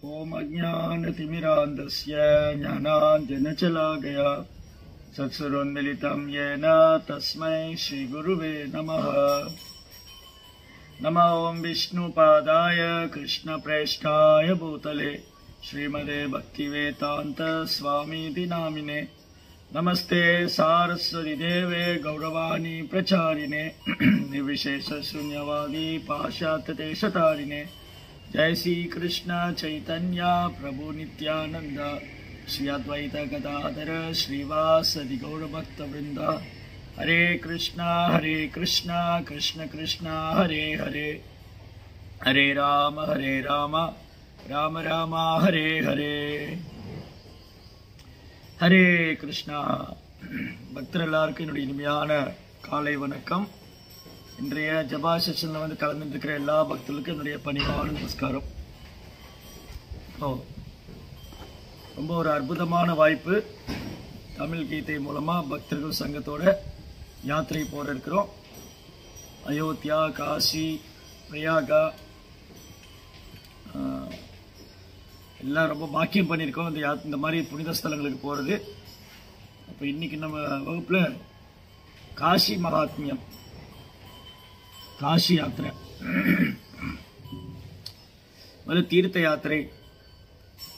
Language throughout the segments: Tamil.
ओम अज्ञानतिमिरान्धस्य ज्ञानाञ्जनशलाकया सत्सुरोन्मिलितं येन तस्मै श्रीगुरुवे नमः। नमो ओं विष्णुपादाय कृष्णप्रेष्ठाय भूतले श्रीमदे भक्तिवेदान्त स्वामीति नामिने। नमस्ते सारस्वती देवे गौरवाणी प्रचारिणे निर्विशेष शून्यवादी पाश्चात्यदेशतारिणे। जय श्री कृष्ण चैतन्य प्रभु नित्यानंद श्री अद्वैत गदाधर श्रीवासदि गौरभक्त वृंद। हरे कृष्णा कृष्ण कृष्ण हरे हरे, हरे राम राम राम हरे हरे। हरे कृष्णा பக்தர் எல்லாருக்கும் என்னுடைய இனிமையான காலை வணக்கம். இன்றைய ஜபா செஷன்ல வந்து கலந்துருக்கிற எல்லா பக்தர்களுக்கும் என்னுடைய பணிவான நமஸ்காரம். ரொம்ப ஒரு அற்புதமான வாய்ப்பு. தமிழ் கீதை மூலமா பக்தர்கள் சங்கத்தோட யாத்திரை போற இருக்கிறோம். அயோத்தியா, காசி, பிரயாகா எல்லாம் ரொம்ப பாக்கியம் பண்ணியிருக்கோம் இந்த மாதிரி புனித ஸ்தலங்களுக்கு போகிறது. அப்போ இன்னைக்கு நம்ம வகுப்புல காசி மகாத்மியம், காசி யாத்திரை, தீர்த்த யாத்திரை.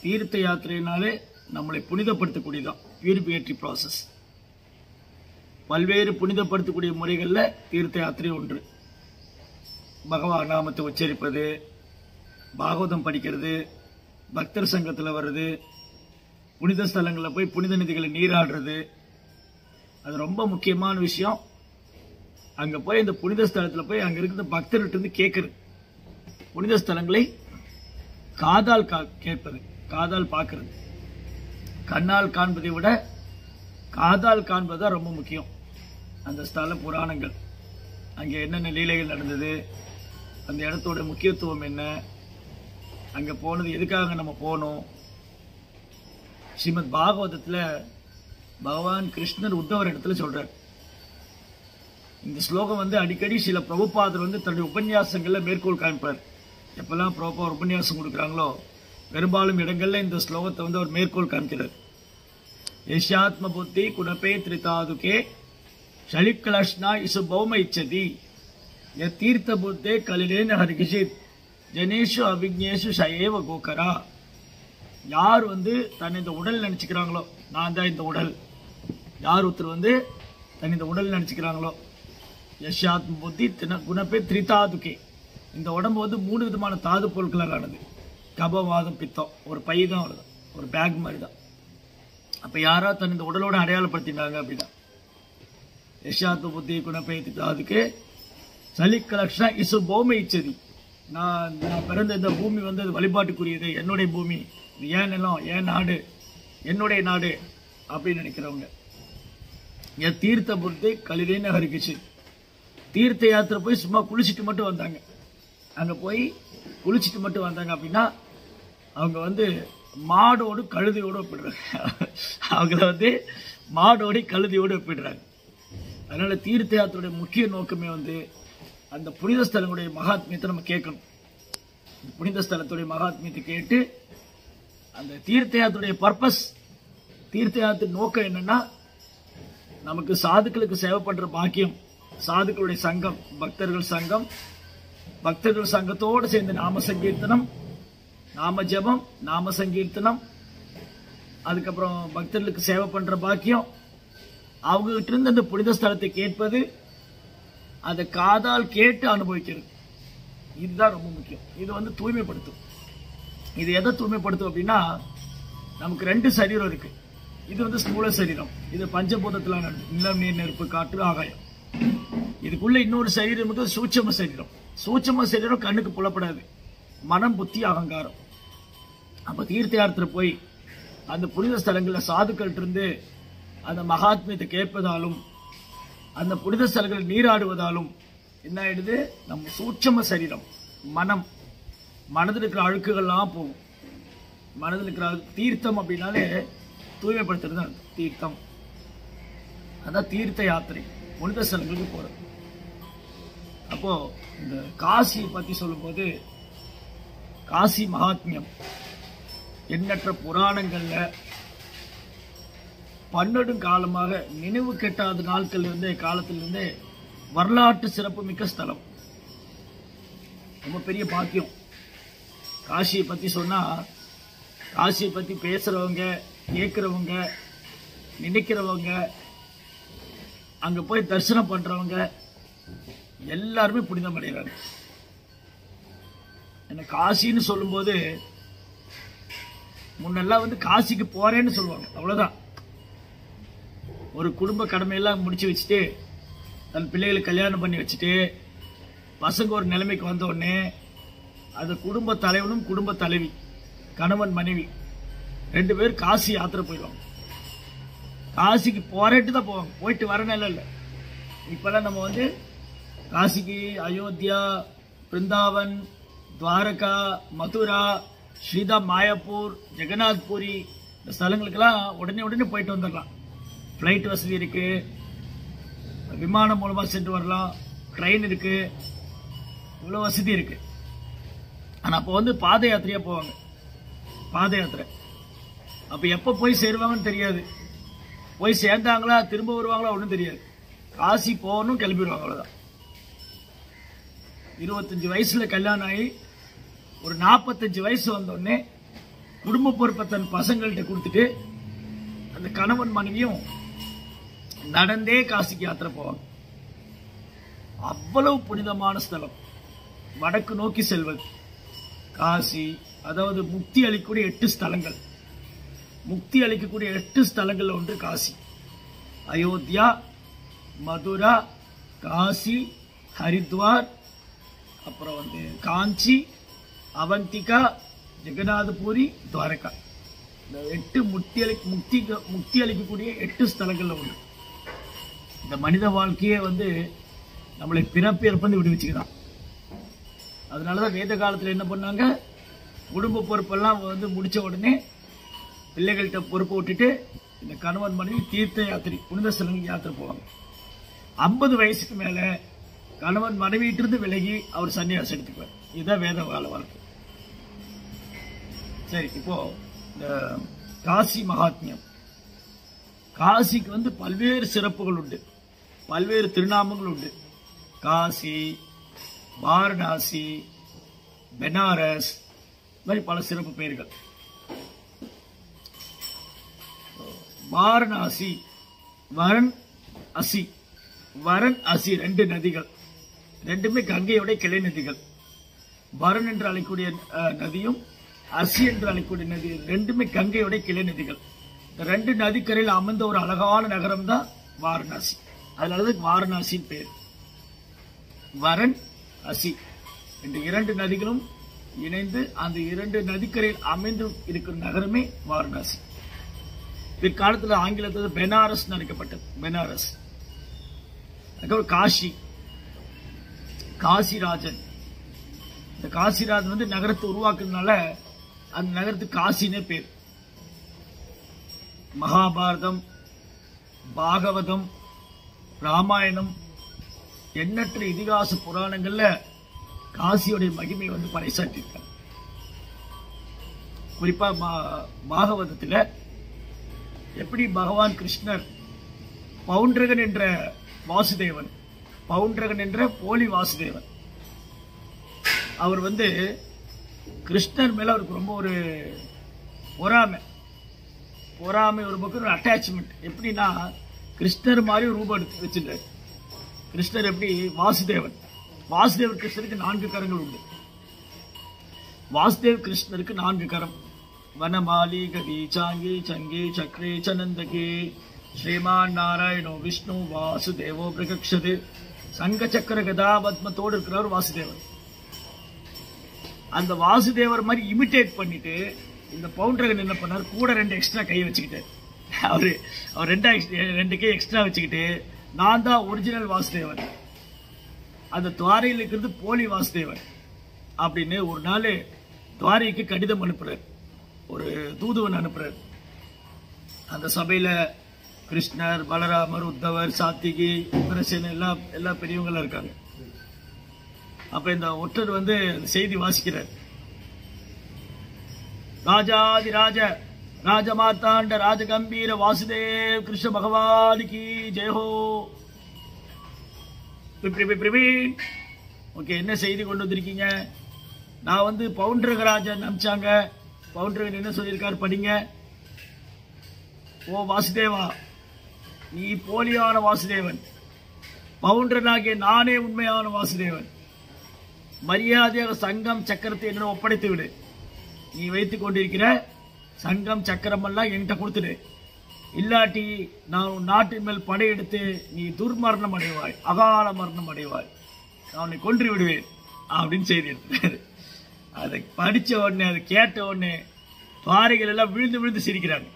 தீர்த்த யாத்திரைனாலே நம்மளை புனிதப்படுத்தக்கூடியதான், பியூரிஃபிகேட்டரி ப்ராசஸ். பல்வேறு புனிதப்படுத்தக்கூடிய முறைகளில் தீர்த்த யாத்திரை ஒன்று. பகவான் நாமத்தை உச்சரிப்பது, பாகவதம் படிக்கிறது, பக்தர் சங்கத்தில் வர்றது, புனித ஸ்தலங்களில் போய் புனித நதிகளை நீராடுறது, அது ரொம்ப முக்கியமான விஷயம். அங்க போய் இந்த புனித ஸ்தலத்தில் போய் அங்க இருக்கிற பக்தர்கிட்ட இருந்து கேட்கறது, புனித ஸ்தலங்களை காதால் கேட்பது, காதால் பார்க்கறது. கண்ணால் காண்பதை விட காதால் காண்பதுதான் ரொம்ப முக்கியம். அந்த ஸ்தல புராணங்கள், அங்க என்னென்ன லீலைகள் நடந்தது, அந்த இடத்தோட முக்கியத்துவம் என்ன, அங்க போனது எதுக்காக நம்ம போனோம். ஸ்ரீமத் பாகவதத்துல பகவான் கிருஷ்ணர் உத்தவர் இடத்துல சொல்றார். இந்த ஸ்லோகம் வந்து அடிக்கடி சில பிரபுபாதர் வந்து தன்னுடைய உபன்யாசங்கள்ல மேற்கோள் காண்பார். எப்பெல்லாம் பிரபுபாதர் உபன்யாசம் கொடுக்குறாங்களோ பெரும்பாலும் இடங்கள்ல இந்த ஸ்லோகத்தை வந்து அவர் மேற்கோள் காண்கிறார். யஷ்யாத்ம புத்தி குணப்பே திரிதாதுகே ஷலிக்கலஷ்னா இசு பௌம இச்சதி தீர்த்த புத்தே கலிலேன ஹரிகிஷித் ஜனேஷு அவிக்னேஷு சயேவ கோகரா. யார் வந்து தன்னை இந்த உடல் நினைச்சுக்கிறாங்களோ, நான் தான் இந்த உடல், யார் ஒருத்தர் வந்து தன்னை இந்த உடல் நினைச்சுக்கிறாங்களோ, யஷ்யாத்ம புத்தி குணப்பே திரிதாதுகே. இந்த உடம்பு வந்து 3 விதமான தாது பொருட்களால் ஆனது. கபவாதம், பித்தம், ஒரு பை தான், அவ்வளோதான், ஒரு பேக் மாதிரி தான். அப்போ யாரா தன் இந்த உடலோட அடையாளப்படுத்தினாங்க அப்படின்னா, யஷ்யாத்ம புத்தி குணப்பே திரிதாதுகே சலிக்கலக்ஷா இசு பௌம இச்சதி. நான் பிறந்த இந்த பூமி வந்து அது வழிபாட்டுக்குரியது, என்னுடைய பூமி, இது ஏன் நிலம், ஏன் நாடு, என்னுடைய நாடு அப்படின்னு நினைக்கிறவங்க. என் தீர்த்த புத்தி கலிலேன ஹரிகிச்சு. தீர்த்த யாத்திரை போய் சும்மா குளிச்சுட்டு மட்டும் வந்தாங்க. அங்கே போய் குளிச்சுட்டு மட்டும் வந்தாங்க அப்படின்னா அவங்க வந்து மாடோடு கழுதையோடு ஒப்பிடுறாங்க. அவங்கள வந்து மாடோடு கழுதையோடு ஒப்பிடுறாங்க. அதனால தீர்த்த யாத்திரையுடைய முக்கிய நோக்கமே வந்து அந்த புனித ஸ்தலங்களுடைய மகாத்மியத்தை நம்ம கேட்கணும். புனித ஸ்தலத்துடைய மகாத்மியத்தை கேட்டு அந்த தீர்த்த யாத்திரையுடைய பர்பஸ், தீர்த்த யாத்திரை நோக்கம் என்னன்னா நமக்கு சாதுக்களுக்கு சேவை பண்ற பாக்கியம். சாதுக்களுடைய சங்கம், பக்தர்கள் சங்கம், பக்தர்கள் சங்கத்தோடு சேர்ந்து நாம சங்கீர்த்தனம், நாம ஜபம், நாம சங்கீர்த்தனம், அதுக்கப்புறம் பக்தர்களுக்கு சேவை பண்ற பாக்கியம். அவங்க கிட்ட இருந்து அந்த புனித ஸ்தலத்தை கேட்பது, அதை காதால் கேட்டு அனுபவிக்கிறது, இதுதான் ரொம்ப முக்கியம். இது வந்து தூய்மைப்படுத்தும். இது எதை தூய்மைப்படுத்தும் அப்படின்னா, நமக்கு 2 சரீரம் இருக்கு. இது வந்து ஸ்தூல சரீரம், இது பஞ்சபூதத்துல நிலம், நீர், நெருப்பு, காற்று, ஆகாயம். இதுக்குள்ள இன்னொரு சரீரம் வந்து சூட்சம சரீரம். சூட்சம சரீரம் கண்ணுக்கு புலப்படாது, மனம், புத்தி, அகங்காரம். அப்ப தீர்த்த யாத்திரை போய் அந்த புனித ஸ்தலங்கள்ல சாதுக்கள் இருந்து அந்த மகாத்மியத்தை கேட்பதாலும் அந்த புனித ஸ்தலங்கள் நீராடுவதாலும் என்ன ஆயிடுது, நம்ம சூட்சம சரீரம், மனம், மனதில் இருக்கிற அழுக்குகள்லாம் போகும். மனதில் இருக்கிற தீர்த்தம் அப்படின்னாலே தூய்மைப்படுத்துறது தான் தீர்த்தம். அதான் தீர்த்த யாத்திரை, புனித ஸ்தலங்களுக்கு போறது. அப்போ இந்த காசி பத்தி சொல்லும்போது காசி மகாத்மியம், எண்ணற்ற புராணங்கள்ல பன்னெடும் காலமாக நினைவு கெட்டாத நாட்களிலிருந்தே காலத்திலிருந்தே வரலாற்று சிறப்பு மிக்க ஸ்தலம். ரொம்ப பெரிய பாக்கியம். காசியை பத்தி சொன்னா, காசியை பத்தி பேசுறவங்க, கேட்கிறவங்க, நினைக்கிறவங்க, அங்க போய் தரிசனம் பண்றவங்க எல்லாருமே புனிதம் அடைகிறாங்க. என்ன காசின்னு சொல்லும்போது முன்னெல்லாம் காசிக்கு போறேன்னு சொல்லுவாங்க, அவ்வளவுதான். ஒரு குடும்ப கடமையெல்லாம் முடிச்சு வச்சுட்டு தன் பிள்ளைகளை கல்யாணம் பண்ணி வச்சுட்டு பசங்க ஒரு நிலைமைக்கு வந்த உடனே அது குடும்ப தலைவனும் குடும்ப தலைவி, கணவன் மனைவி 2 பேர் காசி யாத்திரை போயிடுவாங்க. காசிக்கு போறேட்டு தான் போவாங்க, போயிட்டு வர நிலை இல்லை. இப்பெல்லாம் நம்ம காசிக்கு அயோத்தியா, பிருந்தாவன், துவாரகா, மதுரா, ஸ்ரீதாம், மாயாப்பூர், ஜெகநாத் பூரி இந்த ஸ்தலங்களுக்கெல்லாம் உடனே போயிட்டு வந்துடலாம். ஃப்ளைட் வசதி இருக்கு, விமானம் மூலமா சென்று வரலாம், ட்ரெயின் இருக்கு, இவ்வளவு வசதி இருக்கு. ஆனா அப்போ பாத யாத்திரையா போவாங்க, பாத யாத்திரை. அப்ப எப்ப போய் சேருவாங்கன்னு தெரியாது, போய் சேர்ந்தாங்களா திரும்ப வருவாங்களா ஒன்றும் தெரியாது. காசி போகணும், கிளம்பிடுவாங்க, அவ்வளவுதான். 25 வயசுல கல்யாணம் ஆகி ஒரு 45 வயசு வந்தோடனே குடும்ப பொறுப்பை தன் பசங்கள்கிட்ட கொடுத்துட்டு அந்த கணவன் மனைவியும் நடந்தே காசிக்கு யாத்திரை போவாங்க. அவ்வளவு புனிதமான ஸ்தலம். வடக்கு நோக்கி செல்வது காசி. அதாவது முக்தி அளிக்கக்கூடிய 8 ஸ்தலங்கள். முக்தி அளிக்கக்கூடிய 8 ஸ்தலங்கள்ல ஒன்று காசி. அயோத்தியா, மதுரா, காசி, ஹரித்வார், அப்புறம் காஞ்சி, அவந்திகா, ஜெகநாதபுரி, துவாரகா. இந்த 8 முக்தி அளிக்கக்கூடிய 8 ஸ்தலங்கள்ல ஒன்று. இந்த மனித வாழ்க்கையே நம்மளை பிறப்பு இறப்பந்து விடுவிச்சுக்கிறான். அதனாலதான் வேத காலத்துல என்ன பண்ணாங்க, குடும்ப பொறுப்பெல்லாம் முடிச்ச உடனே பிள்ளைகள்கிட்ட பொறுப்பை விட்டுட்டு இந்த கணவன் மனைவி தீர்த்த யாத்திரை, புனித ஸ்தலங்களுக்கு யாத்திரை போவாங்க. 50 வயசுக்கு மேல கணவன் மனைவியிட்டிருந்து விலகி அவர் சன்னியாசம் எடுத்துக்குவார். இதுதான் வேத கால வாழ்க்கை. சரி, இப்போ இந்த காசி மகாத்மியம். காசிக்கு பல்வேறு சிறப்புகள் உண்டு, பல்வேறு திருநாமங்கள் உண்டு. காசி, வாரணாசி, பெனாரஸ், மாதிரி பல சிறப்பு பெயர்கள். வாரணாசி, வரன் அசி, வரன் அசி 2 நதிகள், 2மே கங்கையோட கிளை நதிகள். வரன் என்று அழைக்கக்கூடிய நதியும் அசி என்று அழைக்கக்கூடிய நதி 2மே கங்கையோட கிளை நதிகள். இந்த 2 நதிக்கரையில் அமைந்த ஒரு அழகான நகரம் தான் வாரணாசி. அதனாலதான் வாரணாசின்னு பேர். வரன் அசி இந்த 2 நதிகளும் இணைந்து அந்த 2 நதிக்கரையில் அமைந்து இருக்கிற நகரமே வாரணாசி. பிற்காலத்தில் ஆங்கிலத்தில் பெனாரஸ் அழைக்கப்பட்டது, பெனாரஸ். அதுக்கப்புறம் காசி, காசிராஜன். இந்த காசிராஜன் நகரத்தை உருவாக்குறதுனால அந்த நகரத்துக்கு காசினே பேர். மகாபாரதம், பாகவதம், ராமாயணம், எண்ணற்ற இதிகாச புராணங்கள்ல காசியோடைய மகிமை பறைசாற்றிருக்காங்க. குறிப்பா பாகவதத்துல எப்படி பகவான் கிருஷ்ணர் பவுண்டரகன் என்ற வாசுதேவன், பவுண்டரகன் என்ற போலி வாசுதேவன், அவர் கிருஷ்ணர் மேல அவருக்கு ரொம்ப ஒரு பொறாமை ஒரு பக்கம், ஒரு அட்டாச்மெண்ட். எப்படின்னா கிருஷ்ணர் மாதிரி ஒரு ரூபம் எடுத்து வச்சிருந்தார். கிருஷ்ணர் எப்படி வாசுதேவன், வாசுதேவர் கிருஷ்ணருக்கு 4 கரங்கள் உண்டு. வாசுதேவ் கிருஷ்ணருக்கு 4 கரம். வனமாலி கதி சாங்கி சங்கி சக்ரே சனந்தகி ஸ்ரீமான் நாராயணோ விஷ்ணு வாசுதேவோ பிரகக்ஷது. சங்க சக்கர கதா பத்மத்தோடு இருக்கிறவர் வாசுதேவர். அந்த வாசுதேவர் மாதிரி இமிட்டேட் பண்ணிட்டு இந்த பவுண்டரகன் என்ன பண்ணார், கூட 2 எக்ஸ்ட்ரா கை வச்சுக்கிட்டு, அவர் 2 கை எக்ஸ்ட்ரா வச்சுக்கிட்டு, நான் தான் ஒரிஜினல் வாசுதேவன், அந்த துவாரையில் இருக்கிறது போலி வாசுதேவன் அப்படின்னு ஒரு நாள் துவாரைக்கு கடிதம் அனுப்புறார், ஒரு தூதுவன் அனுப்புறார். அந்த சபையில கிருஷ்ணர், பலராமர், உத்தவர், சாத்திகி, இந்திரசேன எல்லா பெரியவங்களும் இருக்காங்க. அப்ப இந்த ஒற்றர் செய்தி வாசிக்கிறார். ராஜாதிராஜ ராஜமார்த்தாண்ட ராஜகம்பீர வாசுதேவ் கிருஷ்ண பகவானுக்கு ஜெயஹோ. ஓகே, என்ன செய்தி கொண்டு வந்திருக்கீங்க? நான் வந்து பவுண்டரகராஜன் அனுப்பிச்சாங்க. பவுண்டரகன் என்ன சொல்லியிருக்காரு படிங்க. ஓ வாசுதேவா, நீ போலியான வாசுதேவன், பவுண்டரனாகிய நானே உண்மையான வாசுதேவன். மரியாதையாக சங்கம் சக்கரத்தை என்னிடம் ஒப்படைத்து விடு. நீ வைத்துக் கொண்டிருக்கிற சங்கம் சக்கரம் எல்லாம் என்கிட்ட கொடுத்துடு. இல்லாட்டி நான் உன் நாட்டின் மேல் படையெடுத்து நீ துர்மரணம் அடைவாய், அகால மரணம் அடைவாய், நான் உன்னை கொன்று விடுவேன் அப்படின்னு செய்தி எடுத்தாரு. அதை படிச்ச உடனே, அதை கேட்ட உடனே பாறைகள் எல்லாம் விழுந்து விழுந்து சிரிக்கிறாங்க.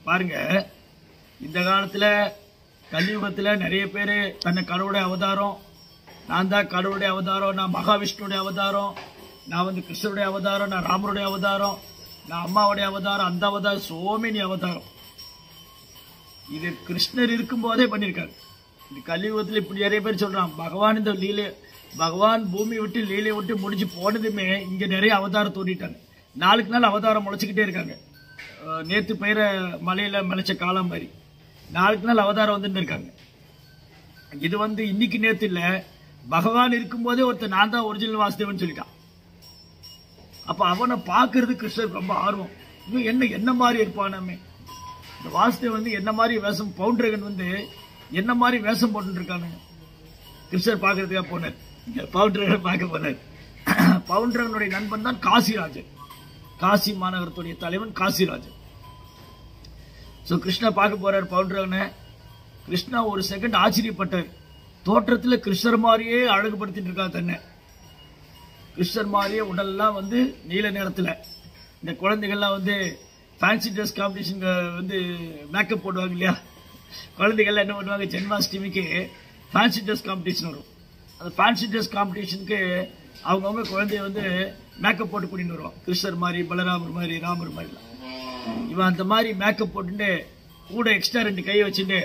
பாருங்க, இந்த காலத்துல கலியுகத்துல நிறைய பேர் தன்னை கடவுளுடைய அவதாரம், நான் தான் கடவுளுடைய அவதாரம், நான் மகாவிஷ்ணுடைய அவதாரம், நான் வந்து கிருஷ்ணருடைய அவதாரம், நான் ராமருடைய அவதாரம், நான் அம்மாவுடைய அவதாரம், அந்த அவதாரம், சோமினி அவதாரம். இது கிருஷ்ணர் இருக்கும் போதே பண்ணியிருக்காரு. இந்த கலியுகத்தில் இப்படி நிறைய பேர் சொல்றான், பகவான் இந்த லீலை, பகவான் பூமி விட்டு லீலை விட்டு முடிஞ்சு போனதுமே இங்க நிறைய அவதாரம் தோண்டிட்டாங்க. நாளுக்கு நாள் அவதாரம் முளைச்சிக்கிட்டே இருக்காங்க. நேற்று பெயர மலையில மலைச்ச காலம் மாதிரி நாளுக்கு நாள் அவதாரம் வந்துட்டு இருக்காங்க. இது வந்து இன்னைக்கு நேற்று இல்ல, பகவான் இருக்கும் போதே ஒருத்தர் நான் தான் ஒரிஜினல் வாசுதேவன் சொல்லிட்டான். அப்ப அவனை பார்க்கறது கிருஷ்ணருக்கு ரொம்ப ஆர்வம். இன்னும் என்ன மாதிரி இருப்பானாமே இந்த வாசுதேவன் வந்து என்ன மாதிரி வேஷம், பவுண்டரகன் வந்து என்ன மாதிரி வேஷம் போட்டு இருக்கானுங்க. கிருஷ்ணர் பார்க்கறதுக்காக போனார், பவுண்டரகன் பார்க்க போனார். பவுண்டரகனுடைய நண்பன் தான் காசிராஜன், காசி மாநகரத்துடைய தலைவன் காசிராஜன். சோ கிருஷ்ணா பார்க்க போறார் பவுண்டரகனை. கிருஷ்ணா ஒரு செகண்ட் ஆச்சரியப்பட்டார். தோற்றத்துல கிருஷ்ணர் மாதிரியே அழகுபடுத்திட்டு இருக்கா தன்னை. கிருஷ்ணர் மாதிரியே உடல்லாம் வந்து நீல நிறத்துல. இந்த குழந்தைகள்லாம் வந்து ஃபேன்சி ட்ரெஸ் காம்படிஷனுக்கு வந்து மேக்கப் போடுவாங்க இல்லையா, குழந்தைகள்லாம் என்ன பண்ணுவாங்க, ஜென்மாஷ்டமிக்கு ஃபேன்சி ட்ரெஸ் காம்படிஷன் வரும். அந்த ஃபேன்சி ட்ரெஸ் காம்படிஷனுக்கு அவங்கவுங்க குழந்தைய வந்து மேக்கப் போட்டு கூட்டிட்டு வருவான். கிருஷ்ணர் மாதிரி, பலராமர் மாதிரி, ராமர் மாதிரிலாம். இவன் அந்த மாதிரி மேக்கப் போட்டுட்டு கூட எக்ஸ்ட்ரா 2 கையை வச்சுட்டு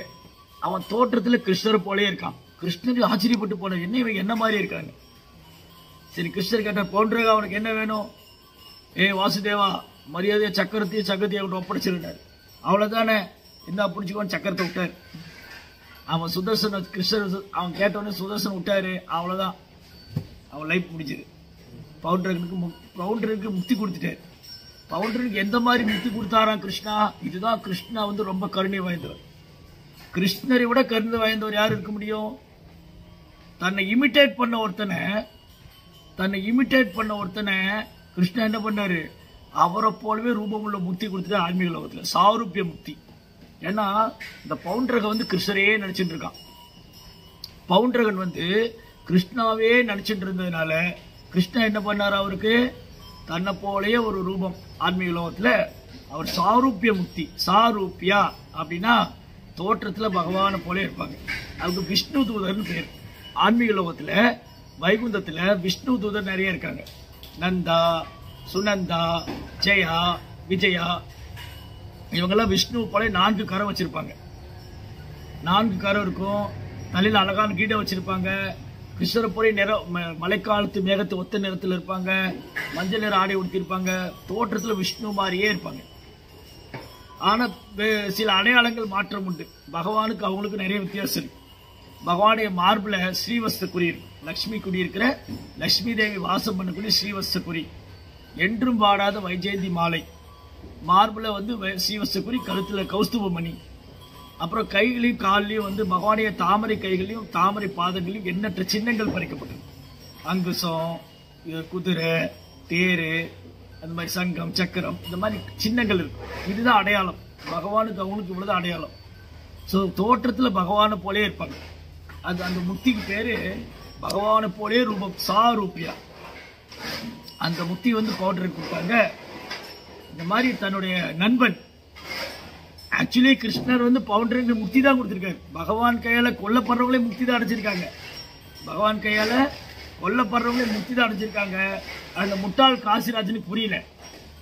அவன் தோற்றத்துல கிருஷ்ணர் போலே இருக்கான். கிருஷ்ணருக்கு ஆச்சரியப்பட்டு போன, என்ன இவன் என்ன மாதிரி இருக்காங்க. சரி, கிருஷ்ணர் கேட்ட, பவுண்டரகா அவனுக்கு என்ன வேணும்? ஏ வாசுதேவா, மரியாதையா சக்கரத்தையும் சக்கரத்தையும் அவன் ஒப்படைச்சிருந்தார். அவ்வளவுதானே, என்ன பிடிச்சிக்கோன்னு சக்கரத்தை விட்டார். அவன் சுதர்சன, கிருஷ்ணர் அவன் கேட்டவொடனே சுதர்சன் விட்டாரு. அவ்வளவுதான், அவன் லைஃப் முடிஞ்சது. பவுண்டருக்கு முக்தி கொடுத்துட்டாரு. பவுண்டருக்கு எந்த மாதிரி முக்தி கொடுத்தாராம் கிருஷ்ணா? இதுதான் கிருஷ்ணா வந்து ரொம்ப கருணை வாய்ந்தவர். கிருஷ்ணரை விட கருணை வாய்ந்தவர் யார் இருக்க முடியும்? தன்னை இமிட்டேட் பண்ண ஒருத்தனை கிருஷ்ணா என்ன பண்ணாரு, அவரை போலவே ரூபமுள்ள முக்தி கொடுத்துட்டு ஆன்மீக லோகத்துல சாரூபிய முக்தி. ஏன்னா இந்த பவுண்டரகன் வந்து கிருஷ்ணரையே நினைச்சிட்டு இருக்கான். பவுண்டரகன் வந்து கிருஷ்ணாவே நினைச்சிட்டு இருந்ததுனால கிருஷ்ணா என்ன பண்ணாரு, அவருக்கு தன்னை போலயே ஒரு ரூபம் ஆன்மீக லோகத்துல அவர் சாரூபிய முக்தி. சாரூபியா அப்படின்னா தோற்றத்துல பகவானை போல இருப்பாங்க. அவருக்கு விஷ்ணு தூதர்னு பேர். ஆன்மீக லோகத்துல வைகுந்தத்துல விஷ்ணு தூதர் நிறைய இருக்காங்க. நந்தா, சுனந்தா, ஜெயா, விஜயா, இவங்கெல்லாம் விஷ்ணு போல 4 கரம் வச்சிருப்பாங்க. 4 கரம் இருக்கும். தலையில அழகான கீடை வச்சிருப்பாங்க. கிருஷ்ணரை போல மழைக்காலத்து மேகத்தை ஒத்த நிறத்தில் இருப்பாங்க. மஞ்சள் நிற ஆடை உடுத்திருப்பாங்க. தோற்றத்துல விஷ்ணு மாதிரியே இருப்பாங்க. ஆனா சில அடையாளங்கள் மாற்றம் உண்டு. பகவானுக்கு அவங்களுக்கு நிறைய வித்தியாசம் இருக்கு. பகவானுடைய மார்பிள ஸ்ரீவஸ்த குறி இருக்கு. லட்சுமி குடியிருக்கிற லட்சுமி தேவி வாசம் பண்ணக்கூடிய ஸ்ரீவஸ்த குறி. என்றும் வாடாத வைஜெயந்தி மாலை. மார்பிள வந்து ஸ்ரீவஸ்த குறி, கழுத்துல கௌஸ்துப மணி. அப்புறம் கைகளையும் காலிலையும் வந்து பகவானுடைய தாமரை கைகளையும் தாமரை பாதங்களையும் எண்ணற்ற சின்னங்கள் பறிக்கப்பட்டது. அங்குசம், குதிரை, தேரு, அந்த மாதிரி சங்கம், சக்கரம், இந்த மாதிரி சின்னங்கள் இருக்கு. இதுதான் அடையாளம். பகவானுக்கு அவங்களுக்கு இவ்வளவுதான் அடையாளம். ஸோ தோற்றத்துல பகவானை போலே இருப்பாங்க. அது அந்த முக்திக்கு பேரு பகவானை போலே ரூபம், சாரூபியா. அந்த முக்தி வந்து பவுண்டருக்கு கொடுத்தாங்க. இந்த மாதிரி தன்னுடைய நண்பன், ஆக்சுவலி கிருஷ்ணர் வந்து பவுண்டருக்கு முக்தி தான் கொடுத்திருக்காரு. பகவான் கையால கொல்லப்படுறவங்களே முக்தி தான் அடைச்சிருக்காங்க. பகவான் கையால கொல்லப்படுறவங்களே முக்தி தான் அடைச்சிருக்காங்க. அந்த முட்டாள் காசிராஜனுக்கு புரியல.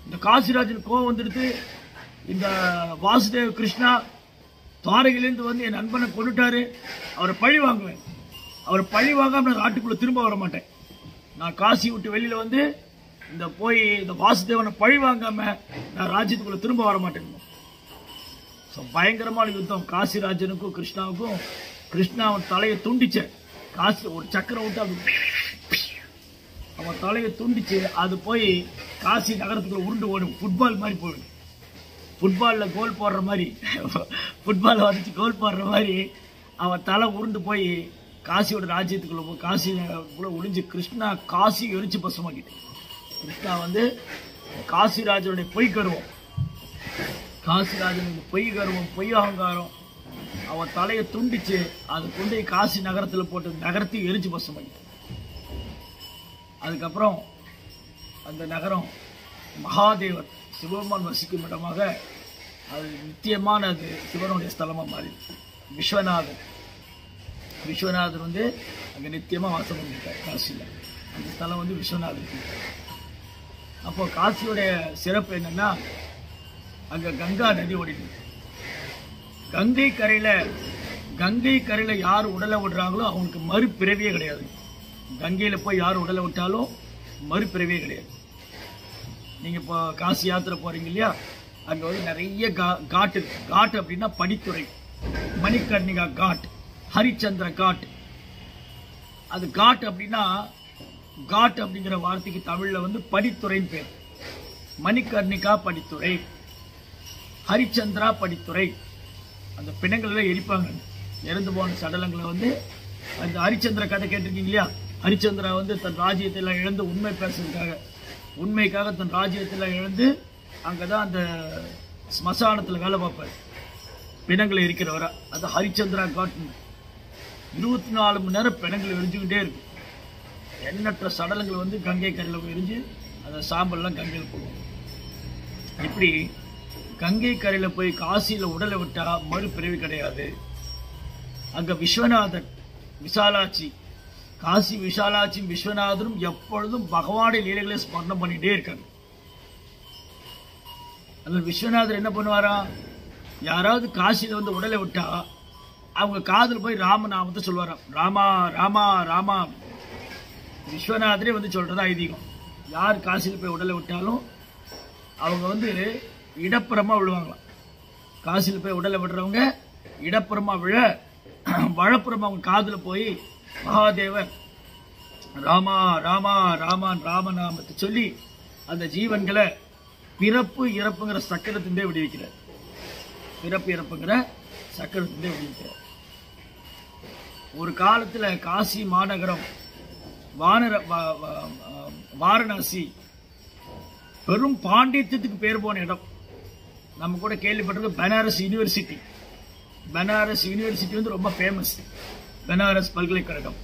இந்த காசிராஜனுக்கு கோவம் வந்துடுது. இந்த வாசுதேவ கிருஷ்ணா துவாரகையிலேருந்து வந்து என் நண்பனை கொண்டுட்டாரு, அவரை பழி வாங்குவேன். அவரை பழி வாங்காம நான் நாட்டுக்குள்ள திரும்ப வர மாட்டேன். நான் காசி விட்டு வெளியில வந்து இந்த வாசுதேவனை பழி வாங்காம நான் ராஜ்யத்துக்குள்ள திரும்ப வர மாட்டேன். பயங்கரமான யுத்தம் காசிராஜனுக்கும் கிருஷ்ணாவுக்கும். கிருஷ்ணா அவன் தலையை துண்டிச்ச, காசி ஒரு சக்கரம் விட்டு அவன் தலையை துண்டிச்சு அது போய் காசி நகரத்துக்குள்ள உருண்டு ஓடும். ஃபுட்பால் மாதிரி போயிடும். ஃபுட்பாலில் கோல் போடுற மாதிரி, ஃபுட்பால் வரைச்சி கோல் போடுற மாதிரி அவன் தலை உருண்டு போய் காசியோட ராஜ்யத்துக்குள்ள போய் காசிக்குள்ள ஒளிஞ்சு கிருஷ்ணா காசி எரிச்சு பசுமாக்கிட்டு. கிருஷ்ணா காசிராஜனுடைய பொய் கருவம், காசிராஜனுடைய பொய் கருவம், பொய் அகங்காரம் அவன் தலையை துண்டிச்சு அதை கொண்டு காசி நகரத்தில் போட்டு நகரத்தை எரிச்சு பசுமாக்கிட்டு. அதுக்கப்புறம் அந்த நகரம் மகாதேவர் சிவபெருமான் வசிக்கும் இடமாக அது நித்தியமான அது சிவனுடைய ஸ்தலமாக மாறிடுச்சு. விஸ்வநாதர் அங்கே நித்தியமாக வாசம் பண்ணிட்டார் காசியில். அந்த ஸ்தலம் விஸ்வநாதர். அப்போ காசியோடைய சிறப்பு என்னன்னா, அங்கே கங்கா நதி ஓடிடுது. கங்கை கரையில் யார் உடலை விடுறாங்களோ அவங்களுக்கு மறுபிறவியே கிடையாது. கங்கையில் போய் யார் உடலை விட்டாலும் மறுபிறவியே கிடையாது. நீங்கள் இப்போ காசி யாத்திரை போகிறீங்க இல்லையா, அங்கே நிறைய காட்டு அப்படின்னா படித்துறை, மணிகர்ணிகா காட், ஹரிச்சந்திர காட். அது காட் அப்படின்னா, காட் அப்படிங்கிற வார்த்தைக்கு தமிழில் படித்துறைன்னு பேர். மணிகர்ணிகா படித்துறை, ஹரிச்சந்திரா படித்துறை. அந்த பிணங்கள்லாம் எரிப்பாங்க, இறந்து போன சடலங்களை அந்த ஹரிச்சந்திர கதை கேட்டிருக்கீங்க இல்லையா. ஹரிச்சந்திரா தன் ராஜ்யத்தில் இழந்து உண்மைக்காக தன் ராஜ்யத்தில் இழந்து அங்கதான் அந்த ஸ்மசானத்தில் வேலை பார்ப்பார், பிணங்களை எரிக்கிறவரா. அது ஹரிச்சந்திரா காட். 24 மணி நேரம் பிணங்களை எரிஞ்சுக்கிட்டே இருக்கு. எண்ணற்ற சடலங்கள் கங்கை கரையில் எரிஞ்சு அந்த சாம்பல்லாம் கங்கையில் போடுவோம். இப்படி கங்கை கரையில் போய் காசியில் உடலை விட்டா மறுபிறவி கிடையாது. அங்க விஸ்வநாதர், விசாலாட்சி, காசி விஷாலாட்சியும் விஸ்வநாதரும் எப்பொழுதும் பகவானுடைய லீலைகளை ஸ்மரணம் பண்ணிட்டே இருக்காங்க. அதுல விஸ்வநாதர் என்ன பண்ணுவாரா, யாராவது காசியில உடலை விட்டா அவங்க காதில் போய் ராமநாமத்தை சொல்லுவாராம். ராமா ராமா ராமா. விஸ்வநாதரே சொல்றதா ஐதீகம். யார் காசியில் போய் உடலை விட்டாலும் அவங்க இடப்புறமா விழுவாங்களாம். காசியில் போய் உடலை விடுறவங்க இடப்புறமா விழ, வழப்புறமா அவங்க காதில் போய் மகாதேவர் ராமா ராமா ராமான் ராமநாமத்தை சொல்லி அந்த ஜீவன்களை பிறப்பு இறப்புங்கிற சக்கரத்திலே விடுவிக்கிறார். பிறப்பு இறப்புங்கிற சக்கரத்திலே விடுவிக்கிறார். ஒரு காலத்துல காசி மாநகரம், வாரணாசி பெரும் பாண்டித்யத்துக்கு பேர் போன இடம். நம்ம கூட கேள்விப்பட்டிருக்க பனாரஸ் யூனிவர்சிட்டி. பனாரஸ் யூனிவர்சிட்டி ரொம்ப ஃபேமஸ், பனாரஸ் பல்கலைக்கழகம்.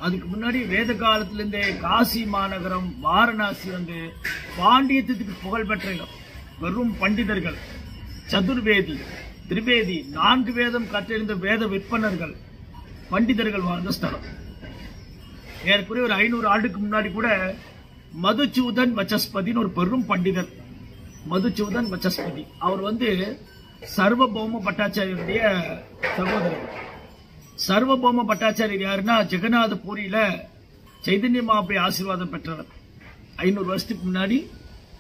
அதுக்கு முன்னாடி வேத காலத்திலிருந்தே காசி மாநகரம் வாரணாசி பாண்டியத்துக்கு புகழ்பெற்ற இடம். வெறும் பண்டிதர்கள், சதுர்வேதி, திரிவேதி, 4 வேதம் கற்றறிந்த வேத விற்பனர்கள், பண்டிதர்கள் வாழ்ந்த ஸ்தலம். ஏற்கனவே ஒரு 500 ஆண்டுக்கு முன்னாடி கூட மதுசூதன் வச்சஸ்பதினு ஒரு பெரும் பண்டிதர். மதுசூதன் வச்சஸ்பதி அவர் சர்வபௌம பட்டாச்சாரியருடைய சகோதரர். சர்வபௌம பட்டாச்சாரியர் யாருன்னா, ஜெகநாத பூரியில சைதன்ய மகாபிரபு ஆசீர்வாதம் பெற்றவர். 500 வருஷத்துக்கு முன்னாடி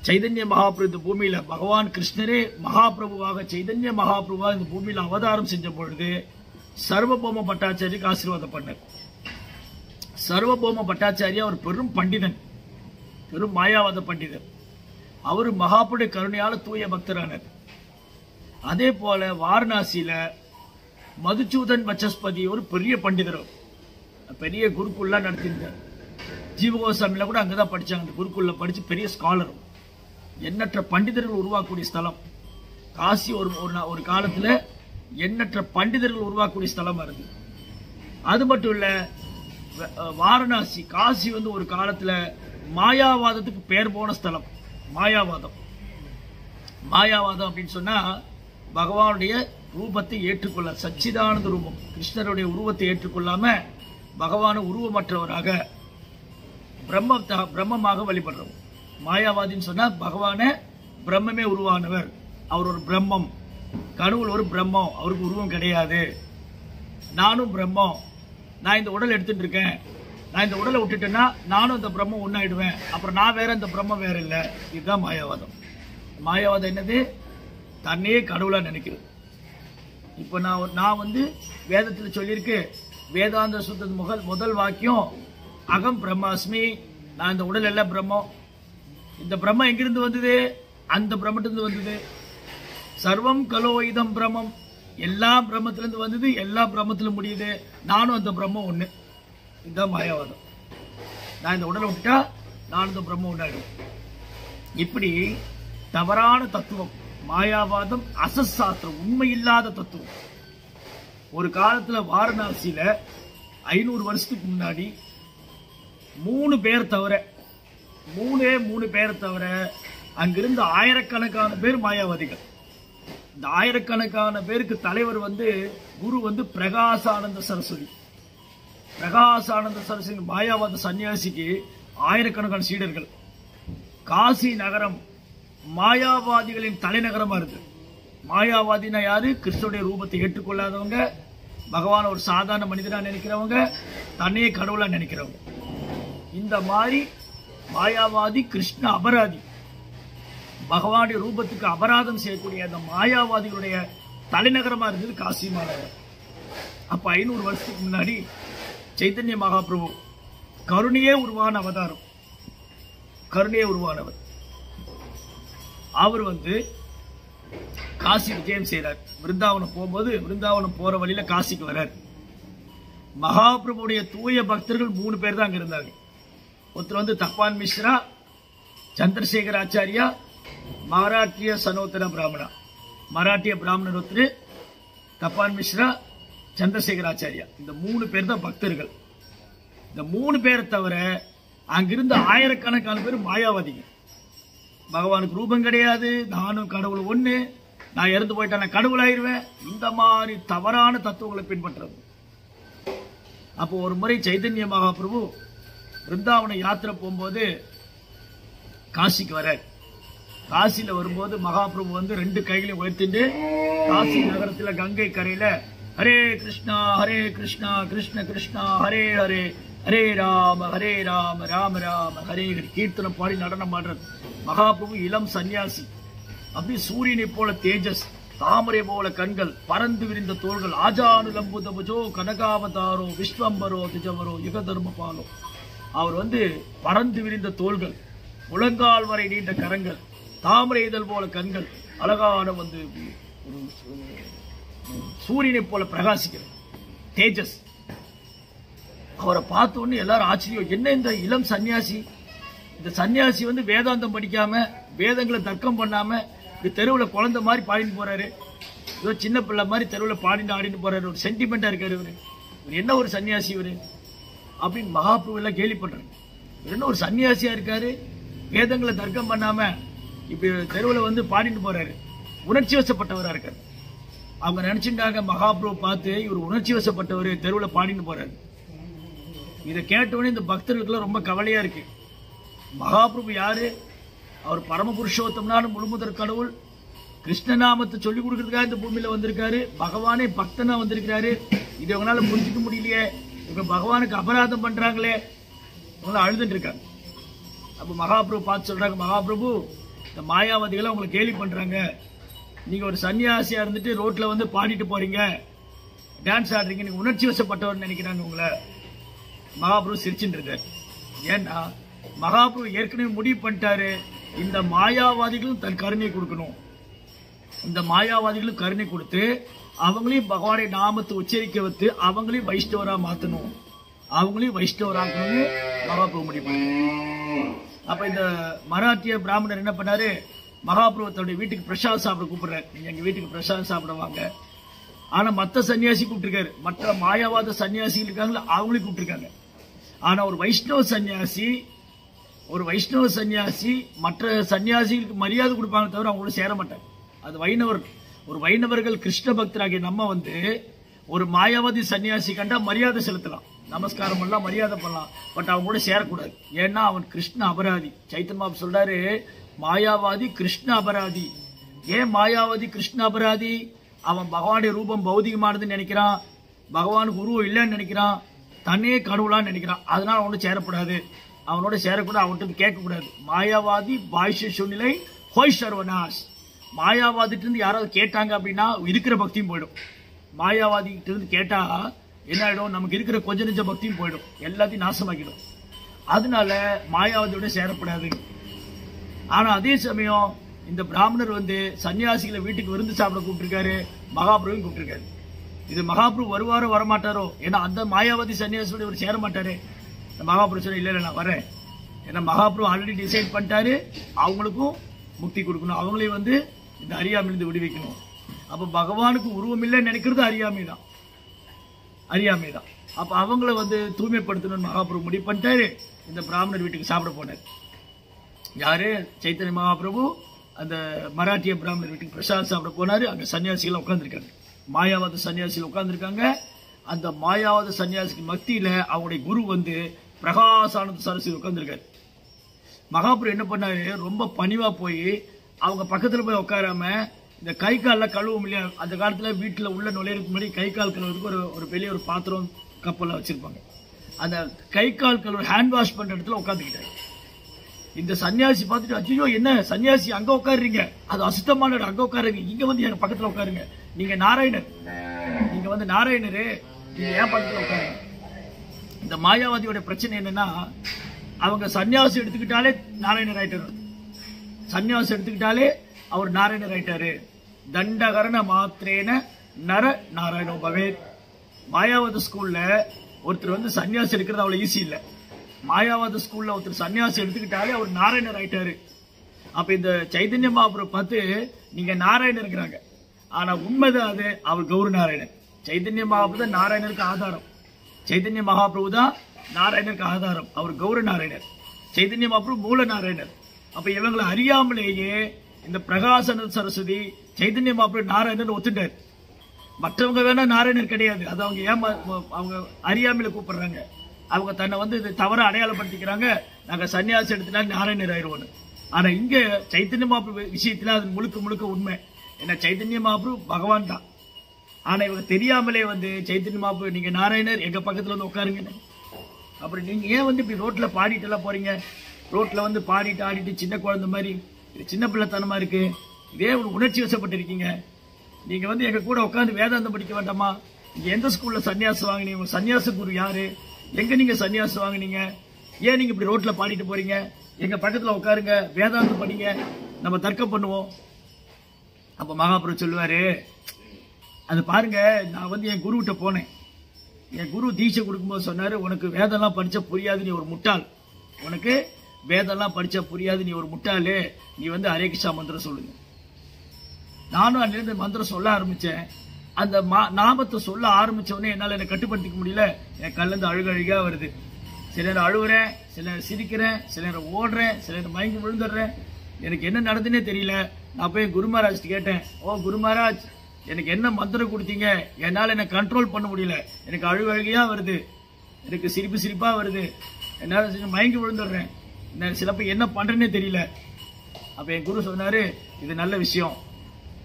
சைதன்ய மகாபிரபு இந்த பூமியில, பகவான் கிருஷ்ணரே மகாபிரபுவாக சைதன்ய மகாபிரபுவாக இந்த பூமியில அவதாரம் செஞ்ச பொழுது சர்வபௌம பட்டாச்சாரிக்கு ஆசீர்வாதம் பண்ணார். சர்வபௌம பட்டாச்சாரியா ஒரு பெரும் பண்டிதன், பெரும் மாயாவாத பண்டிதர். அவரு மகாபுடைய கருணையால தூய பக்தரானார். அதே போல வாரணாசியில மதுசூதன் வச்சஸ்பதி ஒரு பெரிய பண்டிதர், பெரிய குருக்குள்ளா நடத்திருந்தார். ஜீவகோசாமியில கூட அங்கதான் படிச்சாங்க. அந்த குருக்குள்ள படிச்சு பெரிய ஸ்காலர். எண்ணற்ற பண்டிதர்கள் உருவாக்கக்கூடிய ஸ்தலம் காசி. ஒரு காலத்துல எண்ணற்ற பண்டிதர்கள் உருவாக்கக்கூடிய ஸ்தலமா இருக்கு. அது மட்டும் இல்ல, வாரணாசி காசி ஒரு காலத்துல மாயாவாதத்துக்கு பேர் போன ஸ்தலம். மாயாவாதம் அப்படின்னு சொன்னா பகவானுடைய ரூபத்தை ஏற்றுக்கொள்ள, சச்சிதானந்த ரூபம், கிருஷ்ணருடைய உருவத்தை ஏற்றுக்கொள்ளாம பகவான உருவமற்றவராக பிரம்மமாக வழிபடுறோம். மாயாவாதின்னு சொன்னா பகவான பிரம்மமே உருவானவர், அவர் ஒரு பிரம்மம், கடவுள் ஒரு பிரம்மம், அவருக்கு உருவம் கிடையாது, நானும் பிரம்மம், நான் இந்த உடல் எடுத்துட்டு இருக்கேன், நான் இந்த உடலை விட்டுட்டேன்னா நானும் இந்த பிரம்மம் ஒன்னாயிடுவேன், அப்புறம் நான் வேற இந்த பிரம்மம் வேற இல்லை. இதுதான் மாயாவாதம். மாயாவாதம் என்னது? தன்னையே கடவுளா நினைக்கிறது. இப்ப நான் வந்து வேதத்தில் சொல்லியிருக்கு, வேதாந்த சுத்த முதல் வாக்கியம் அகம் பிரம்மாஸ்மி, நான் இந்த உடல் எல்லாம் பிரம்மம். இந்த பிரம்மம் எங்கிருந்து வந்தது? அந்த பிரம்மத்திலிருந்து வந்தது. சர்வம் கலோ இதம் பிரம்மம், எல்லா பிரம்மத்திலிருந்து வந்தது, எல்லா பிரம்மத்திலும் முடியுது, நானும் அந்த பிரம்மம் ஒண்ணு. இதுதான் மாயாவாதம். நான் இந்த உடலை விட்டா நான் இந்த பிரம்மம் ஒண்ணாயிடும். இப்படி தவறான தத்துவம் மாயாவாதம், அசசாஸ்திரம், உண்மை இல்லாத தத்துவம். ஒரு காலத்துல வாரணாசியில 500 வருஷத்துக்கு முன்னாடி 3 பேர் தவிர அங்கிருந்த ஆயிரக்கணக்கான பேர் மாயாவாதிகள். இந்த ஆயிரக்கணக்கான பேருக்கு தலைவர் வந்து குரு வந்து பிரகாசானந்த சரஸ்வதி. பிரகாசானந்த சரஸ்வதி மாயாவாத சன்னியாசிக்கு ஆயிரக்கணக்கான சீடர்கள். காசி நகரம் மாயாவாதிகளின் தலைநகரமா இருக்கு. மாயாவாதினா யாரு? கிருஷ்ணனுடைய ரூபத்தை ஏற்றுக்கொள்ளாதவங்க, பகவான் ஒரு சாதாரண மனிதனா நினைக்கிறவங்க, தன்னையே கடவுளா நினைக்கிறவங்க. இந்த மாதிரி மாயாவாதி, கிருஷ்ண அபராதி, பகவானுடைய ரூபத்துக்கு அபராதம் செய்யக்கூடிய அந்த மாயாவாதிகளுடைய தலைநகரமா இருந்தது காசி மாநகரம். அப்ப 500 வருஷத்துக்கு முன்னாடி சைத்தன்ய மகாபிரபு கருணையே உருவான அவதாரம், கருணையே உருவானவர். அவர் வந்து காசி விஜயம் செய்யறார். விருந்தாவனம் போகும்போது, விருந்தாவனம் போற வழியில காசிக்கு வர்றார். மகாபிரபுடைய தூய பக்தர்கள் 3 பேர் தான் அங்க இருந்தாங்க. ஒருத்தர் வந்து தப்பான் மிஸ்ரா, சந்திரசேகர் ஆச்சாரியா, மராட்டிய சனோத்தர பிராமணா. மராட்டிய பிராமணர் ஒருத்தர், தப்பான் மிஸ்ரா, சந்திரசேகர் ஆச்சாரியா. இந்த 3 பேர் தான் பக்தர்கள். இந்த 3 பேரை தவிர அங்கிருந்த ஆயிரக்கணக்கான பேர் மாயாவாதிகள். பகவானுக்கு ரூபம் கிடையாது, நானும் கடவுள் ஒண்ணு, நான் இறந்து போயிட்டா நான் கடவுள் ஆயிருவேன், இந்த மாதிரி தவறான தத்துவங்களை பின்பற்றது. அப்போ ஒரு முறை சைதன்ய மகாபிரபு பிருந்தாவன யாத்திரை போகும்போது காசிக்கு வர. காசியில வரும்போது மகாபிரபு வந்து 2 கைகளையும் உயர்த்திட்டு காசி நகரத்துல கங்கை கரையில ஹரே கிருஷ்ணா கிருஷ்ண கிருஷ்ணா ஹரே ஹரே, ஹரே ராம ராம ராம ஹரே ஹரி கீர்த்தனம் பாடி நடனம் ஆடுறது. மகாபிரபு இளம் சன்னியாசி, அப்படி சூரியனை போல தேஜஸ், தாமரை போல கண்கள், பறந்து விரிந்த தோள்கள், ஆஜானு லம்புதபுஜோ கனகாவதாரோ விஸ்வம்பரோ திஜவரோ யுக தர்ம பாலோ. அவர் வந்து பறந்து விரிந்த தோள்கள், முழங்கால் வரை நீண்ட கரங்கள், தாமரை இதழ் போல கண்கள், அழகான வந்து சூரியனை போல பிரகாசிக்கிற தேஜஸ். அவரை பார்த்த உடனே எல்லாரும் ஆச்சரியம், என்ன இந்த இளம் சன்னியாசி, இந்த சன்னியாசி வந்து வேதாந்தம் படிக்காம, வேதங்களை தர்க்கம் பண்ணாம, இந்த தெருவில் குழந்தை மாதிரி பாடிட்டு போறாரு, ஏதோ சின்ன பிள்ளை மாதிரி தெருவில் பாடிட்டு ஆடிட்டு போறாரு, ஒரு சென்டிமெண்டா இருக்காரு இவரு, என்ன ஒரு சன்னியாசி இவரு அப்படின்னு மகாபிரபு எல்லாம் கேலி பண்றாங்க. என்ன ஒரு சன்னியாசியா இருக்காரு, வேதங்களை தர்க்கம் பண்ணாம இப்படி தெருவில் வந்து பாடிட்டு போறாரு, உணர்ச்சி வசப்பட்டவரா இருக்காரு. அவங்க நினைச்சுட்டாங்க மகாபிரபு பார்த்து இவர் உணர்ச்சி வசப்பட்டவர், தெருவில் பாடிட்டு போறாரு. இதை கேட்டவொடனே இந்த பக்தர்களுக்கு ரொம்ப கவலையா இருக்கு. மகாபிரபு யாரு? அவர் பரமபுருஷோத்தம்னான முழுமுதற் கடவுள், கிருஷ்ணநாமத்தை சொல்லிக் கொடுக்கறதுக்காக இந்த பூமியில வந்திருக்காரு, பகவானே பக்தனா வந்திருக்கிறாரு. இது இவங்களால புரிஞ்சுக்க முடியலையே, இவங்க பகவானுக்கு அபராதம் பண்றாங்களே, இவங்க அழுதுட்டு இருக்காங்க. அப்ப மகாபிரபு பார்த்து சொல்றாங்க, மகாபிரபு இந்த மாயாவதிகளை உங்களை கேலி பண்றாங்க, நீங்க ஒரு சன்னியாசியா இருந்துட்டு ரோட்ல வந்து பாடிட்டு போறீங்க, டான்ஸ் ஆடுறீங்க, நீங்க உணர்ச்சி வசப்பட்டவர் நினைக்கிறாங்க உங்களை. மகாபிரபு சிரிச்சுட்டு இருக்காரு. ஏன்னா மகாபிரபு ஏற்கனவே முடிவு பண்ணிட்டாரு, இந்த மாயாவாதிகளும் தன் கருணை கொடுக்கணும், இந்த மாயாவாதிகளும் கருணை கொடுத்து அவங்களையும் பகவானுடைய நாமத்தை உச்சரிக்க வைத்து அவங்களையும் வைஷ்ணவரா மாத்தணும், அவங்களையும் வைஷ்ணவராக்கணும்னு மகாபிரபு முடிவு பண்ணாரு. அப்ப இந்த மராட்டிய பிராமணர் என்ன பண்ணாரு, மகாபிரபு தன்னுடைய வீட்டுக்கு பிரசாத் சாப்பிட கூப்பிடுறாரு, நீங்க எங்க வீட்டுக்கு பிரசாத் சாப்பிட வாங்க. ஆனா மத்த சன்னியாசி கூப்பிட்டுருக்காரு, மற்ற மாயாவாத சன்னியாசிகள் இருக்காங்களா அவங்களையும் கூப்பிட்டுருக்காங்க. ஆனா ஒரு வைஷ்ணவ சன்னியாசி மற்ற சன்னியாசிகளுக்கு மரியாதை கொடுப்பாங்க தவிர அவங்களோட சேர மாட்டாங்க. அது ஒரு வைணவர்கள் கிருஷ்ண பக்தராகிய நம்ம வந்து ஒரு மாயாவாதி சன்னியாசி கண்டா மரியாதை செலுத்தலாம், நமஸ்காரம் பண்ணலாம், மரியாதை பண்ணலாம், பட் அவங்க கூட சேரக்கூடாது. ஏன்னா அவன் கிருஷ்ண அபராதி. சைத்தன்ய பாபு சொல்றாரு, மாயாவாதி கிருஷ்ண அபராதி. ஏன் மாயாவாதி கிருஷ்ண அபராதி? அவன் பகவானுடைய ரூபம் பௌதிகமானதுன்னு நினைக்கிறான், பகவானுக்கு உருவம் இல்லைன்னு நினைக்கிறான், தன்னே கடவுளான்னு நினைக்கிறான். அதனால அவனோட சேரப்படாது, அவனோட சேரக்கூடாது, அவன்கிட்ட கேட்கக்கூடாது. மாயாவாதி பாய்ஷ சூழ்நிலை ஹோய் சர்வநாஸ். மாயாவாதிட்டு இருந்து யாராவது கேட்டாங்க அப்படின்னா இருக்கிற பக்தியும் போயிடும். மாயாவாதி கிட்ட இருந்து கேட்டா என்ன ஆயிடும், நமக்கு இருக்கிற கொஞ்ச நெஞ்ச பக்தியும் போயிடும், எல்லாத்தையும் நாசமாக்கிடும். அதனால மாயாவதியோட சேரப்படாது. ஆனா அதே சமயம் இந்த பிராமணர் வந்து சன்னியாசிகளை வீட்டுக்கு விருந்து சாப்பிட கூப்பிட்டுருக்காரு, மகாபிரபுவும் கூப்பிட்டுருக்காரு. இது மகாபிரபு வருவாரோ வரமாட்டாரோ, ஏன்னா அந்த மாயாவதி சன்னியாசியோட இவர் சேர மாட்டாரு. மகாபிரபு சொன்ன இல்ல நான் வரேன், ஏன்னா மகாபிரபு ஆல்ரெடி டிசைட் பண்ணிட்டாரு, அவங்களுக்கும் முக்தி கொடுக்கணும், அவங்களையும் வந்து இந்த அறியாமையிலிருந்து விடுவிக்கணும். அப்ப பகவானுக்கு உருவம் இல்லைன்னு நினைக்கிறது அறியாமை தான், அறியாமை தான். அப்ப அவங்கள வந்து தூய்மைப்படுத்தணும்னு மகாபிரபு முடிவு பண்ணிட்டாரு. இந்த பிராமணர் வீட்டுக்கு சாப்பிட போனார். யாரு? சைத்தன்ய மகாபிரபு அந்த மராட்டிய பிராமணர் வீட்டுக்கு பிரசாத் சாப்பிட போனாரு. அங்க சன்னியாசிகள் உட்கார்ந்துருக்காங்க, மாயாவாத சன்னியாசிகள் உட்கார்ந்துருக்காங்க. அந்த மாயாவாத சன்னியாசிக்கு மத்தியில அவங்களுடைய குரு வந்து பிரகாசானந்த சரஸ்வதி உட்கார்ந்துருக்காரு. மகாபிரபு என்ன பண்ணாரு, ரொம்ப பணிவா போய் அவங்க பக்கத்துல போய் உட்காராம இந்த கை கால கழுவும் இல்லையா, அந்த காலத்துல வீட்டுல உள்ள நுழையிறதுக்கு முன்னாடி கை கால் கழுவுறதுக்கு ஒரு பெரிய ஒரு பாத்திரம் கப்பல்ல வச்சிருப்பாங்க. அந்த கை கால் கழுவு ஹேண்ட் வாஷ் பண்ற இடத்துல உட்காந்துக்கிட்டாரு. இந்த சன்னியாசி பார்த்துட்டு அச்சோ என்ன சன்னியாசி அங்க உட்காருறீங்க, அது அசுத்தமான இடம், அங்க உட்காருங்க, இங்க வந்து எங்க பக்கத்துல உட்காருங்க, நீங்க நாராயணர், நீங்க வந்து நாராயணரு, நீங்க ஏன் பக்கத்துல உட்காருங்க. இந்த மாயாவாதியோட பிரச்சனை என்னன்னா, அவங்க சன்னியாசி எடுத்துக்கிட்டாலே நாராயணர் ஆயிட்டாரு, சன்னியாசி எடுத்துக்கிட்டாலே அவர் நாராயணர் ஆயிட்டாரு. தண்டகரண மாத்திரேன நர நாராயணோ பவேத். மாயாவாத ஸ்கூல்ல ஒருத்தர் வந்து சன்னியாசி எடுக்கிறது அவ்வளவு ஈஸி இல்ல. மாயாவாத ஸ்கூல்ல ஒருத்தர் சன்னியாசி எடுத்துக்கிட்டாலே அவர் நாராயணர் ஆயிட்டாரு. அப்ப இந்த சைதன்ய மகாபிரபு பார்த்து நீங்க நாராயணர் இருக்கிறாங்க, ஆனா உண்மைதான் அது, அவர் கௌர நாராயணன். சைதன்ய மகாபிரபு தான் நாராயணருக்கு ஆதாரம், சைதன்ய மகாபிரபு தான் நாராயணருக்கு ஆதாரம், அவர் கௌர நாராயணர், சைதன்ய மகாபிரபு மூல நாராயணர். அப்ப இவங்களை அறியாமலேயே இந்த பிரகாசானந்த சரஸ்வதி சைதன்ய மகாபிரபு நாராயணன் ஒத்துட்டார். மற்றவங்க வேணா நாராயணர் கிடையாது, அது அவங்க அவங்க அறியாமையில கூப்பிடுறாங்க, அவங்க தன்னை வந்து இது தவற அடையாளப்படுத்திக்கிறாங்க, நாங்க சன்னியாசி எடுத்துட்டா நாராயணர் ஆயிடுவோம். ஆனா இங்க சைத்தன்ய மகாபிரபு விஷயத்துல அது முழுக்க முழுக்க உண்மை. ஏன்னா சைத்தன்ய மகாபிரபு பகவான் தான், ஆனா இவங்க தெரியாமலே வந்து சைத்தன்ய மகாபிரபு நீங்க நாராயணர் எங்க பக்கத்துல வந்து உட்காருங்க. அப்புறம் நீங்க ஏன் வந்து இப்படி ரோட்ல பாடிட்டு எல்லாம் போறீங்க, ரோட்ல வந்து பாடிட்டு ஆடிட்டு சின்ன குழந்தை மாதிரி, இது சின்ன பிள்ளைத்தனமா இருக்கு, இதே ஒரு உணர்ச்சி வசப்பட்டு இருக்கீங்க, நீங்க வந்து எங்க கூட உட்காந்து வேதாந்தம் படிக்க வேண்டாமா, நீங்க எந்த ஸ்கூல்ல சன்னியாசம் வாங்கினீங்க, சன்னியாச குரு யாரு, எங்க நீங்க சன்னியாசம் வாங்கினீங்க, ஏன் நீங்க இப்படி ரோட்ல பாடிட்டு போறீங்க, எங்க பக்கத்துல உட்காருங்க, வேதாந்தம் படிங்க, நம்ம தர்க்கம் பண்ணுவோம். அப்ப மகாபிரபு சொல்லுவாரு, அது பாருங்க, நான் வந்து என் குரு கிட்ட போனேன், என் குரு தீட்சை கொடுக்கும்போது சொன்னாரு, உனக்கு வேதம்லாம் படிச்சா புரியாது, நீ ஒரு முட்டாள், உனக்கு வேதம்லாம் படிச்சா புரியாது, நீ ஒரு முட்டாளு, நீ வந்து ஹரே கிருஷ்ணா மந்திரம் சொல்லுங்க. நானும் அன்னிலிருந்து மந்திரம் சொல்ல ஆரம்பிச்சேன். அந்த நாமத்தை சொல்ல ஆரம்பிச்ச உடனே என்னால என்னை கட்டுப்படுத்திக்க முடியல, என் கல்லிருந்து அழுகழுகா வருது. சில நேரம் அழுகுறேன், சில நேரம் சிரிக்கிறேன், சில நேரம் ஓடுறேன், சில நேரம் மயங்கி விழுந்துடுறேன், எனக்கு என்ன நடந்துன்னே தெரியல. நான் போய் குரு மகாராஜ் கேட்டேன், ஓ குரு மகாராஜ், எனக்கு என்ன மந்திரம் கொடுத்தீங்க, என்னால என்ன கண்ட்ரோல் பண்ண முடியல, எனக்கு அழுகழுகையா வருது, எனக்கு சிரிப்பு சிரிப்பா வருது, என்னால மயங்கி விழுந்துடுறேன், சிலப்ப என்ன பண்றேன்னே தெரியல. அப்ப என் குரு சொன்னாரு, இது நல்ல விஷயம்,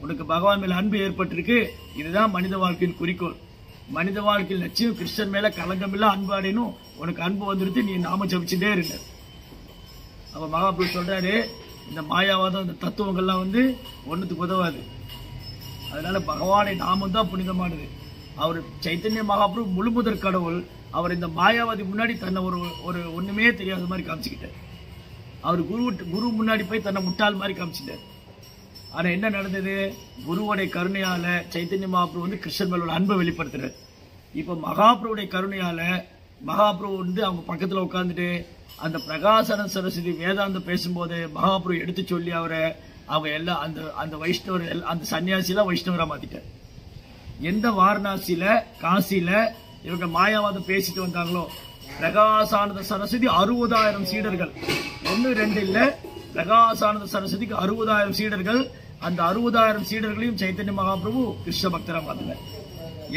உனக்கு பகவான் மேல அன்பு ஏற்பட்டிருக்கு, இதுதான் மனித வாழ்க்கையின் குறிக்கோள், மனித வாழ்க்கையில் லட்சியம் கிருஷ்ணன் மேல கலங்கமில்லா அன்பு அடையணும், உனக்கு அன்பு வந்துருது, நீ நாம ஜபிச்சுட்டே இருங்க. அப்ப மகாபிரபு சொல்றாரு, இந்த மாயாவாதம் இந்த தத்துவங்கள்லாம் வந்து ஒண்ணுத்துக்கு உதவாது, அதனால பகவானை நாமம் தான் புனிதமானது. அவர் சைத்தன்ய மகாபிரபு முழுமுதற் கடவுள், அவர் இந்த மாயாவாதி முன்னாடி தன்னை ஒரு ஒண்ணுமே தெரியாத மாதிரி காமிச்சுக்கிட்டார். அவர் குரு முன்னாடி போய் தன்னை முட்டாள் மாதிரி காமிச்சிட்டார். ஆனா என்ன நடந்தது, குருவோடைய கருணையால சைத்தன்ய மகாபிரபு வந்து கிருஷ்ணன் மேலோட அன்பை வெளிப்படுத்துறாரு. இப்ப மகாபிரபுடைய கருணையால மகாபிரபு வந்து அவங்க பக்கத்துல உட்கார்ந்துட்டு அந்த பிரகாசானந்த சரஸ்வதி வேதாந்தம் பேசும்போது மகாபிரபு எடுத்து சொல்லி அவங்க எல்லாம் அந்த வைஷ்ணவர் அந்த சன்னியாசியெல்லாம் வைஷ்ணவரா மாத்திட்டார். எந்த வாரணாசியில காசியில இவங்க மாயாவாதம் பேசிட்டு வந்தாங்களோ, பிரகாசானந்த சரஸ்வதி 60,000 சீடர்கள், 1-2 இல்ல, பிரகாசானந்த சரஸ்வதிக்கு 60,000 சீடர்கள். அந்த 60,000 சீடர்களையும் சைத்தன்ய மகாபிரபு கிருஷ்ண பக்தரா மாத்தினார்.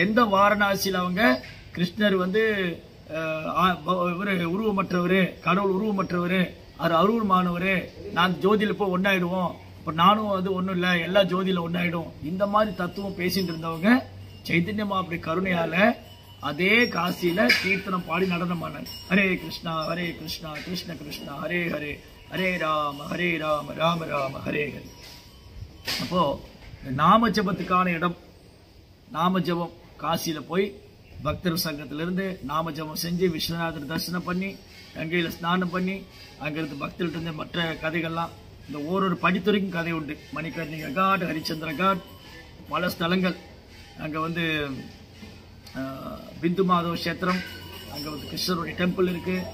எந்த வாரணாசியில அவங்க கிருஷ்ணர் வந்து உருவமற்றவரு, கடவுள் உருவமற்றவரு, அருவமானவரு, நான் ஜோதியில போய் ஒன்னாயிடுவோம், இப்ப நானும் அது ஒண்ணும் இல்ல, எல்லா ஜோதியில ஒன்னாயிடும், இந்த மாதிரி தத்துவம் பேசிட்டு இருந்தவங்க சைத்தன்ய மகாபிரபு கருணையால அதே காசியில கீர்த்தனம் பாடி நடனமானார். ஹரே கிருஷ்ணா கிருஷ்ண கிருஷ்ணா ஹரே ஹரே, ஹரே ராம ராம ராம ஹரே ஹரே. அப்போ நாம ஜபத்துக்கான இடம், நாம ஜபம் காசியில போய் பக்தர் சங்கத்திலிருந்து நாம ஜபம் செஞ்சு விஸ்வநாதர் தரிசனம் பண்ணி கங்கையில ஸ்நானம் பண்ணி அங்கிருந்து பக்தர்கிட்ட இருந்து மற்ற கதைகள்லாம், இந்த ஒரு படித்துறைக்கும் கதை உண்டு. மணிகர்ணிகா காட், ஹரிச்சந்திர காட், பல ஸ்தலங்கள். அங்கே வந்து பிந்து மாதவ கஷேத்திரம், அங்கே வந்து கிருஷ்ணருடைய டெம்பிள் இருக்குது,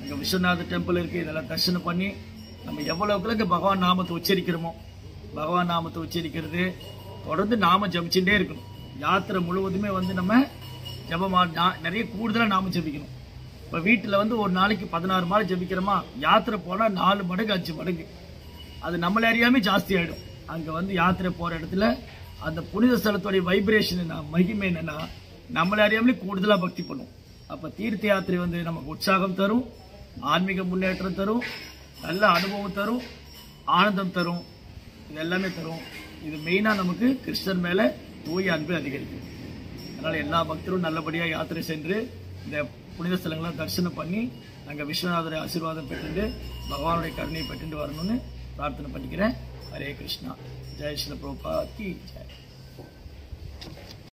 அங்கே விஸ்வநாதர் டெம்பிள் இருக்குது. இதெல்லாம் தரிசனம் பண்ணி நம்ம எவ்வளோக்குள்ள இங்கே பகவான் நாமத்தை உச்சரிக்கிறோமோ, பகவான் நாமத்தை உச்சரிக்கிறது தொடர்ந்து நாம ஜபிச்சுட்டே இருக்கணும். யாத்திரை முழுவதுமே வந்து நம்ம ஜபமா நிறைய கூடுதலாக நாம ஜபிக்கணும். இப்போ வீட்டில் வந்து ஒரு நாளைக்கு 16 மாலை ஜபிக்கிறோமா, யாத்திரை போனால் 4 மடங்கு 5 மடங்கு அது நம்மள அறியாமே ஜாஸ்தி ஆகிடும். அங்கே வந்து யாத்திரை போகிற இடத்துல அந்த புனித ஸ்தலத்துடைய வைப்ரேஷன் என்ன, மகிமை என்னன்னா நம்மள அறியாமலே கூடுதலாக பக்தி பண்ணும். அப்போ தீர்த்த யாத்திரை வந்து நமக்கு உற்சாகம் தரும், ஆன்மீக முன்னேற்றம் தரும், நல்ல அனுபவம் தரும், ஆனந்தம் தரும், இது எல்லாமே தரும். இது மெயினாக நமக்கு கிருஷ்ணர் மேலே தூய அன்பு அதிகரிக்கும். அதனால் எல்லா பக்தரும் நல்லபடியாக யாத்திரை சென்று இந்த புனித ஸ்தலங்களை தரிசனம் பண்ணி அங்கே விஸ்வநாதரை ஆசீர்வாதம் பெற்றுட்டு பகவானுடைய கருணையை பெற்றுட்டு வரணும்னு பிரார்த்தனை பண்ணிக்கிறேன். ஹரே கிருஷ்ணா. ஜெய் ஸ்ரீல பிரபுபாத் கி ஜெய்.